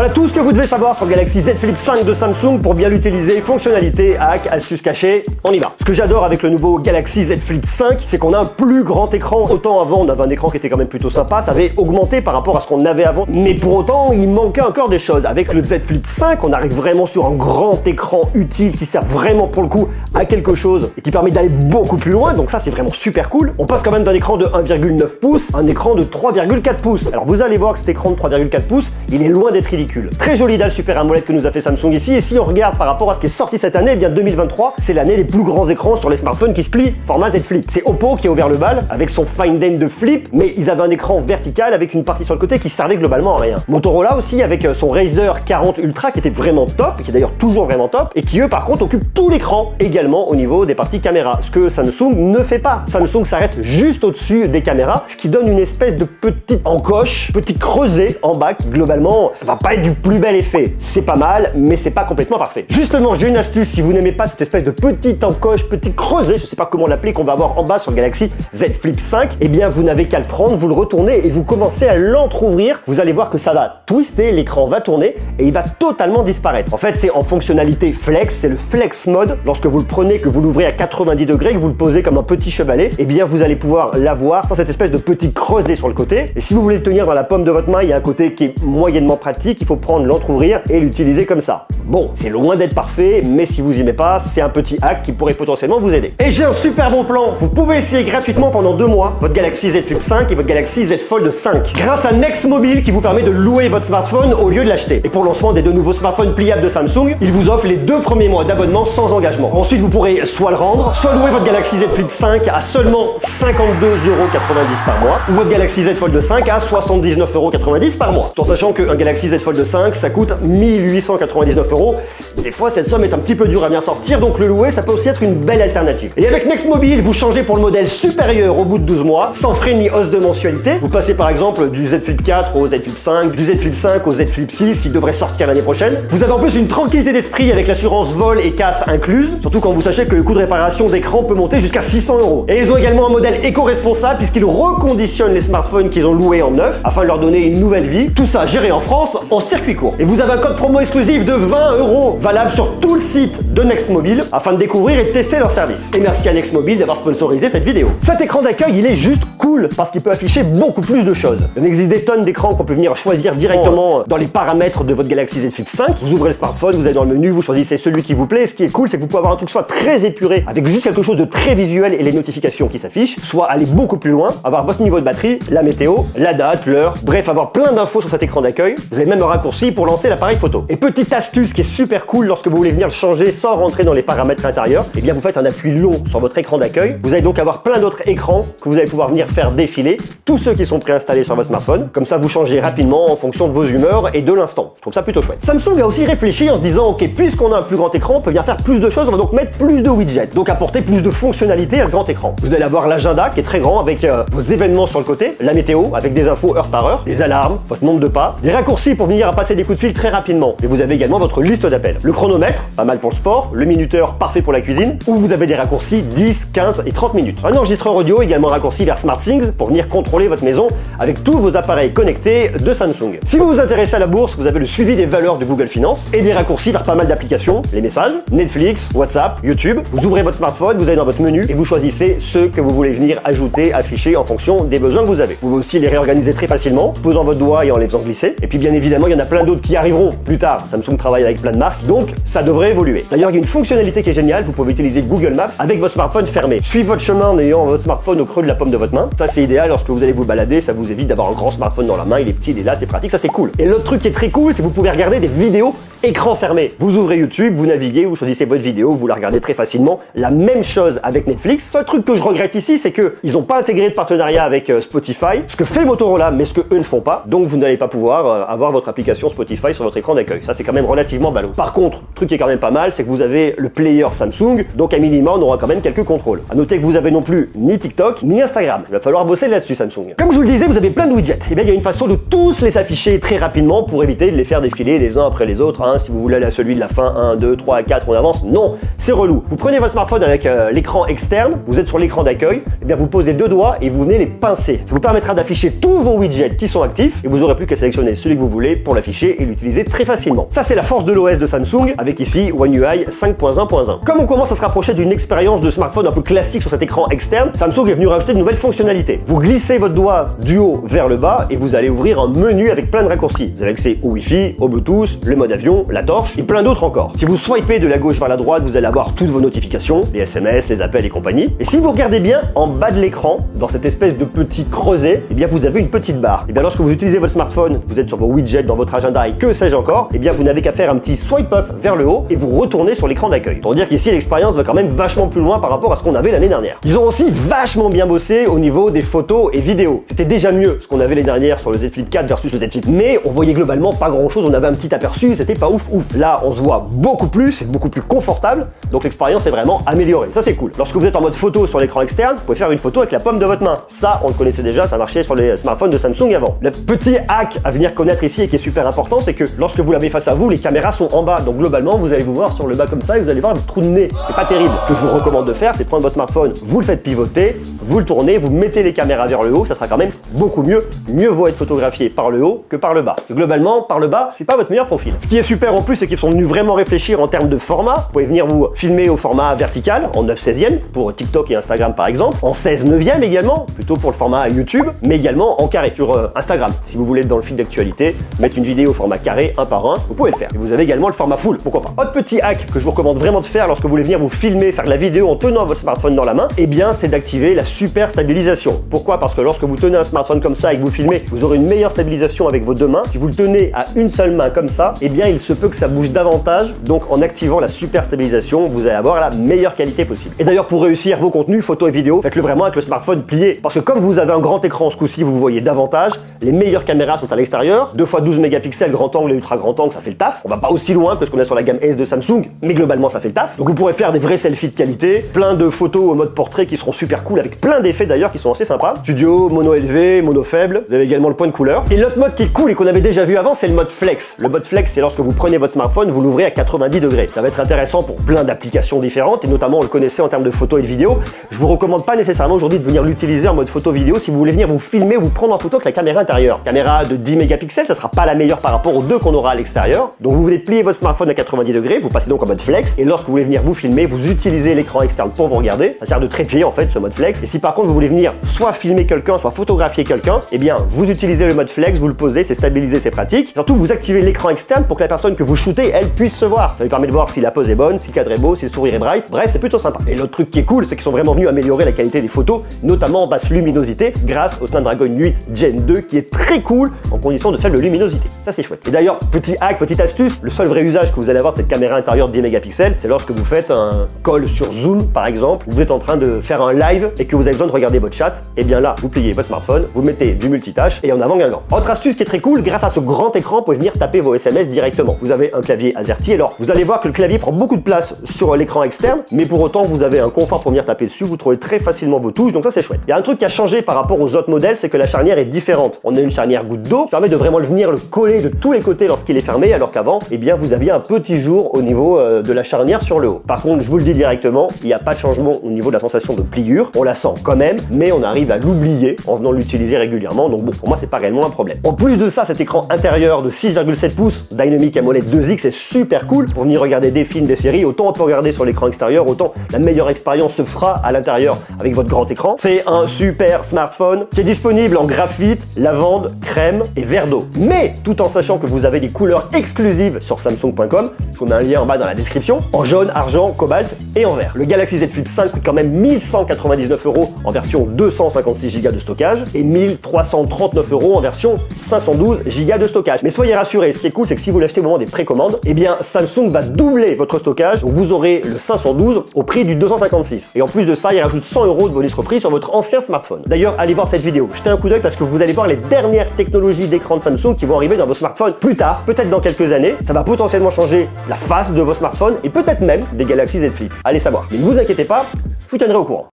Voilà tout ce que vous devez savoir sur le Galaxy Z Flip 5 de Samsung pour bien l'utiliser. Fonctionnalités, hacks, astuces cachées, on y va. Ce que j'adore avec le nouveau Galaxy Z Flip 5, c'est qu'on a un plus grand écran. Autant avant, on avait un écran qui était quand même plutôt sympa, ça avait augmenté par rapport à ce qu'on avait avant. Mais pour autant, il manquait encore des choses. Avec le Z Flip 5, on arrive vraiment sur un grand écran utile qui sert vraiment pour le coup à quelque chose et qui permet d'aller beaucoup plus loin. Donc ça, c'est vraiment super cool. On passe quand même d'un écran de 1,9 pouces à un écran de 3,4 pouces. Alors vous allez voir que cet écran de 3,4 pouces, il est loin d'être ridicule. Très joli dalle Super AMOLED que nous a fait Samsung ici. Et si on regarde par rapport à ce qui est sorti cette année, eh bien 2023, c'est l'année des plus grands écrans sur les smartphones qui se plient format Z Flip. C'est Oppo qui a ouvert le bal avec son Find N de Flip, mais ils avaient un écran vertical avec une partie sur le côté qui servait globalement à rien. Motorola aussi avec son Razr 40 Ultra qui était vraiment top, et qui est d'ailleurs toujours vraiment top, et qui eux par contre occupent tout l'écran, également au niveau des parties caméra, ce que Samsung ne fait pas. Samsung s'arrête juste au-dessus des caméras, ce qui donne une espèce de petite encoche, petit creuset en bas qui globalement va pas être du plus bel effet. C'est pas mal, mais c'est pas complètement parfait. Justement, j'ai une astuce si vous n'aimez pas cette espèce de petite encoche, petit creuset, je sais pas comment l'appeler, qu'on va avoir en bas sur le Galaxy Z Flip 5, eh bien vous n'avez qu'à le prendre, vous le retournez et vous commencez à l'entrouvrir. Vous allez voir que ça va twister, l'écran va tourner et il va totalement disparaître. En fait, c'est en fonctionnalité flex, c'est le flex mode. Lorsque vous le prenez, que vous l'ouvrez à 90 degrés, que vous le posez comme un petit chevalet, eh bien vous allez pouvoir l'avoir sans cette espèce de petit creuset sur le côté. Et si vous voulez le tenir dans la paume de votre main, il y a un côté qui est moyennement pratique, il faut prendre, l'entrouvrir et l'utiliser comme ça. Bon, c'est loin d'être parfait, mais si vous y aimez pas, c'est un petit hack qui pourrait potentiellement vous aider. Et j'ai un super bon plan, vous pouvez essayer gratuitement pendant 2 mois votre Galaxy Z Flip 5 et votre Galaxy Z Fold 5 grâce à Next Mobile qui vous permet de louer votre smartphone au lieu de l'acheter. Et pour le lancement des 2 nouveaux smartphones pliables de Samsung, il vous offre les 2 premiers mois d'abonnement sans engagement. Ensuite, vous pourrez soit le rendre, soit louer votre Galaxy Z Flip 5 à seulement 52,90 € par mois ou votre Galaxy Z Fold 5 à 79,90 € par mois. Tout en sachant qu'un Galaxy Z Fold 5, ça coûte 1899 €. Des fois, cette somme est un petit peu dure à bien sortir, donc le louer, ça peut aussi être une belle alternative. Et avec Next Mobile, vous changez pour le modèle supérieur au bout de 12 mois, sans frais ni hausse de mensualité. Vous passez par exemple du Z Flip 4 au Z Flip 5, du Z Flip 5 au Z Flip 6 qui devrait sortir l'année prochaine. Vous avez en plus une tranquillité d'esprit avec l'assurance vol et casse incluse, surtout quand vous sachez que le coût de réparation d'écran peut monter jusqu'à 600 €. Et ils ont également un modèle éco-responsable puisqu'ils reconditionnent les smartphones qu'ils ont loués en neuf afin de leur donner une nouvelle vie. Tout ça géré en France en circuit court. Et vous avez un code promo exclusif de 20 € valable sur tout le site de Next Mobile afin de découvrir et de tester leur service. Et merci à Next Mobile d'avoir sponsorisé cette vidéo. Cet écran d'accueil, il est juste cool parce qu'il peut afficher beaucoup plus de choses. Il existe des tonnes d'écrans qu'on peut venir choisir directement dans les paramètres de votre Galaxy Z Flip 5. Vous ouvrez le smartphone, vous allez dans le menu, vous choisissez celui qui vous plaît. Ce qui est cool, c'est que vous pouvez avoir un truc soit très épuré avec juste quelque chose de très visuel et les notifications qui s'affichent, soit aller beaucoup plus loin, avoir votre niveau de batterie, la météo, la date, l'heure, bref, avoir plein d'infos sur cet écran d'accueil. Vous avez même un raccourci pour lancer l'appareil photo. Et petite astuce qui est super cool lorsque vous voulez venir le changer sans rentrer dans les paramètres intérieurs, eh bien vous faites un appui long sur votre écran d'accueil. Vous allez donc avoir plein d'autres écrans que vous allez pouvoir venir faire défiler, tous ceux qui sont préinstallés sur votre smartphone. Comme ça, vous changez rapidement en fonction de vos humeurs et de l'instant. Je trouve ça plutôt chouette. Samsung a aussi réfléchi en se disant, ok, puisqu'on a un plus grand écran, on peut venir faire plus de choses, on va donc mettre plus de widgets, donc apporter plus de fonctionnalités à ce grand écran. Vous allez avoir l'agenda qui est très grand avec vos événements sur le côté, la météo avec des infos heure par heure, des alarmes, votre nombre de pas, des raccourcis pour venir à passer des coups de fil très rapidement. Et vous avez également votre liste d'appels. Le chronomètre, pas mal pour le sport, le minuteur parfait pour la cuisine, où vous avez des raccourcis 10, 15 et 30 minutes. Un enregistreur audio également raccourci vers SmartThings pour venir contrôler votre maison avec tous vos appareils connectés de Samsung. Si vous vous intéressez à la bourse, vous avez le suivi des valeurs de Google Finance et des raccourcis vers pas mal d'applications, les messages, Netflix, WhatsApp, YouTube. Vous ouvrez votre smartphone, vous allez dans votre menu et vous choisissez ceux que vous voulez venir ajouter, afficher en fonction des besoins que vous avez. Vous pouvez aussi les réorganiser très facilement, posant votre doigt et en les faisant glisser. Et puis bien évidemment, il y en a plein d'autres qui arriveront plus tard. Samsung travaille avec plein de marques, donc ça devrait évoluer. D'ailleurs, il y a une fonctionnalité qui est géniale, vous pouvez utiliser Google Maps avec votre smartphone fermé. Suivez votre chemin en ayant votre smartphone au creux de la paume de votre main. Ça, c'est idéal lorsque vous allez vous balader, ça vous évite d'avoir un grand smartphone dans la main, il est petit, il est là, c'est pratique, ça c'est cool. Et l'autre truc qui est très cool, c'est que vous pouvez regarder des vidéos écran fermé. Vous ouvrez YouTube, vous naviguez, vous choisissez votre vidéo, vous la regardez très facilement. La même chose avec Netflix. Seul truc que je regrette ici, c'est que ils n'ont pas intégré de partenariat avec Spotify, ce que fait Motorola, mais ce que eux ne font pas. Donc vous n'allez pas pouvoir avoir votre application Spotify sur votre écran d'accueil. Ça c'est quand même relativement ballot. Par contre, truc qui est quand même pas mal, c'est que vous avez le player Samsung, donc à minima on aura quand même quelques contrôles. À noter que vous avez non plus ni TikTok ni Instagram. Il va falloir bosser là-dessus Samsung. Comme je vous le disais, vous avez plein de widgets. Et bien il y a une façon de tous les afficher très rapidement pour éviter de les faire défiler les uns après les autres, Hein, si vous voulez aller à celui de la fin 1, 2, 3, 4, on avance. Non, c'est relou. Vous prenez votre smartphone avec l'écran externe, vous êtes sur l'écran d'accueil, et bien vous posez deux doigts et vous venez les pincer. Ça vous permettra d'afficher tous vos widgets qui sont actifs et vous aurez plus qu'à sélectionner celui que vous voulez pour l'afficher et l'utiliser très facilement. Ça, c'est la force de l'OS de Samsung avec ici One UI 5.1.1. Comme on commence à se rapprocher d'une expérience de smartphone un peu classique sur cet écran externe, Samsung est venu rajouter de nouvelles fonctionnalités. Vous glissez votre doigt du haut vers le bas et vous allez ouvrir un menu avec plein de raccourcis. Vous avez accès au Wi-Fi, au Bluetooth, le mode avion, la torche et plein d'autres encore. Si vous swipez de la gauche vers la droite, vous allez avoir toutes vos notifications, les SMS, les appels et compagnie. Et si vous regardez bien en bas de l'écran, dans cette espèce de petit creuset, eh bien vous avez une petite barre. Et bien lorsque vous utilisez votre smartphone, vous êtes sur vos widgets dans votre agenda et que sais-je encore, eh bien vous n'avez qu'à faire un petit swipe up vers le haut et vous retournez sur l'écran d'accueil. Pour dire qu'ici l'expérience va quand même vachement plus loin par rapport à ce qu'on avait l'année dernière. Ils ont aussi vachement bien bossé au niveau des photos et vidéos. C'était déjà mieux ce qu'on avait l'année dernière sur le Z Flip 4 versus le Z Flip, mais on voyait globalement pas grand chose, on avait un petit aperçu, c'était pas ouf. Là on se voit beaucoup plus, c'est beaucoup plus confortable, donc l'expérience est vraiment améliorée. Ça c'est cool. Lorsque vous êtes en mode photo sur l'écran externe, vous pouvez faire une photo avec la paume de votre main. Ça on le connaissait déjà, ça marchait sur les smartphones de Samsung avant. Le petit hack à venir connaître ici et qui est super important, c'est que lorsque vous l'avez face à vous, les caméras sont en bas, donc globalement vous allez vous voir sur le bas comme ça et vous allez voir le trou de nez. C'est pas terrible. Ce que je vous recommande de faire, c'est prendre votre smartphone, vous le faites pivoter, vous le tournez, vous mettez les caméras vers le haut, ça sera quand même beaucoup mieux. Mieux vaut être photographié par le haut que par le bas. Et globalement, par le bas, c'est pas votre meilleur profil. Ce qui est super en plus, c'est qu'ils sont venus vraiment réfléchir en termes de format. Vous pouvez venir vous filmer au format vertical, en 9/16e, pour TikTok et Instagram par exemple, en 16/9e également, plutôt pour le format YouTube, mais également en carré sur Instagram. Si vous voulez être dans le fil d'actualité, mettre une vidéo au format carré, un par un, vous pouvez le faire. Et vous avez également le format full, pourquoi pas. Autre petit hack que je vous recommande vraiment de faire lorsque vous voulez venir vous filmer, faire de la vidéo en tenant votre smartphone dans la main, eh bien c'est d'activer la super stabilisation. Pourquoi? Parce que lorsque vous tenez un smartphone comme ça et que vous filmez, vous aurez une meilleure stabilisation avec vos deux mains. Si vous le tenez à une seule main comme ça, eh bien il se peut que ça bouge davantage. Donc en activant la super stabilisation, vous allez avoir la meilleure qualité possible. Et d'ailleurs pour réussir vos contenus, photos et vidéos, faites-le vraiment avec le smartphone plié. Parce que comme vous avez un grand écran ce coup-ci, vous voyez davantage. Les meilleures caméras sont à l'extérieur. 2x12 mégapixels, grand angle et ultra grand angle, ça fait le taf. On va pas aussi loin que ce qu'on a sur la gamme S de Samsung, mais globalement ça fait le taf. Donc vous pourrez faire des vrais selfies de qualité, plein de photos au mode portrait qui seront super cool avec plein d'effets d'ailleurs qui sont assez sympas. Studio, mono élevé, mono faible. Vous avez également le point de couleur. Et l'autre mode qui est cool et qu'on avait déjà vu avant, c'est le mode flex. Le mode flex, c'est lorsque vous prenez votre smartphone, vous l'ouvrez à 90 degrés. Ça va être intéressant pour plein d'applications différentes et notamment on le connaissait en termes de photos et de vidéos. Je vous recommande pas nécessairement aujourd'hui de venir l'utiliser en mode photo vidéo si vous voulez venir vous filmer ou vous prendre en photo avec la caméra intérieure. Caméra de 10 mégapixels, ça sera pas la meilleure par rapport aux deux qu'on aura à l'extérieur. Donc vous voulez plier votre smartphone à 90 degrés, vous passez donc en mode flex et lorsque vous voulez venir vous filmer, vous utilisez l'écran externe pour vous regarder. Ça sert de trépied en fait ce mode flex. Et si par contre vous voulez venir soit filmer quelqu'un, soit photographier quelqu'un, eh bien vous utilisez le mode flex, vous le posez, c'est stabilisé, c'est pratique. Surtout vous activez l'écran externe pour que la personne que vous shootez, elle puisse se voir. Ça lui permet de voir si la pose est bonne, si le cadre est beau, si le sourire est bright. Bref, c'est plutôt sympa. Et l'autre truc qui est cool, c'est qu'ils sont vraiment venus améliorer la qualité des photos, notamment en basse luminosité, grâce au Snapdragon 8 Gen 2 qui est très cool en conditions de faible luminosité. Ça c'est chouette. Et d'ailleurs, petit hack, petite astuce, le seul vrai usage que vous allez avoir de cette caméra intérieure de 10 mégapixels, c'est lorsque vous faites un call sur Zoom par exemple, vous êtes en train de faire un live et que vous avez besoin de regarder votre chat, et bien là, vous pliez votre smartphone, vous mettez du multitâche et en avant Guingamp. Autre astuce qui est très cool, grâce à ce grand écran, vous pouvez venir taper vos SMS directement. Vous avez un clavier AZERTY, alors vous allez voir que le clavier prend beaucoup de place sur l'écran externe, mais pour autant vous avez un confort pour venir taper dessus, vous trouvez très facilement vos touches, donc ça c'est chouette. Il y a un truc qui a changé par rapport aux autres modèles, c'est que la charnière est différente. On a une charnière goutte d'eau qui permet de vraiment venir le coller de tous les côtés lorsqu'il est fermé, alors qu'avant, eh bien vous aviez un petit jour au niveau de la charnière sur le haut. Par contre, je vous le dis directement, il n'y a pas de changement au niveau de la sensation de pliure. On la sent quand même, mais on arrive à l'oublier en venant l'utiliser régulièrement. Donc bon, pour moi, c'est pas réellement un problème. En plus de ça, cet écran intérieur de 6,7 pouces Dynamic AMOLED 2X est super cool pour venir regarder des films, des séries. Autant on peut regarder sur l'écran extérieur, autant la meilleure expérience se fera à l'intérieur avec votre grand écran. C'est un super smartphone qui est disponible en graphite, lavande, crème et verre d'eau. Mais tout en sachant que vous avez des couleurs exclusives sur Samsung.com, je vous mets un lien en bas dans la description, en jaune, argent, cobalt et en vert. Le Galaxy Z Flip 5 coûte quand même 1199 € en version 256 Go de stockage et 1339 € en version 512 Go de stockage. Mais soyez rassurés, ce qui est cool, c'est que si vous l'achetez au moment des précommandes, eh bien Samsung va doubler votre stockage, donc vous aurez le 512 au prix du 256. Et en plus de ça, il rajoute 100 € de bonus repris sur votre ancien smartphone. D'ailleurs, allez voir cette vidéo, jetez un coup d'œil parce que vous allez voir les dernières technologies d'écran de Samsung qui vont arriver dans vos smartphones plus tard, peut-être dans quelques années. Ça va potentiellement changer la face de vos smartphones et peut-être même des Galaxy Z Flip. Allez savoir. Mais ne vous inquiétez pas, je vous tiendrai au courant.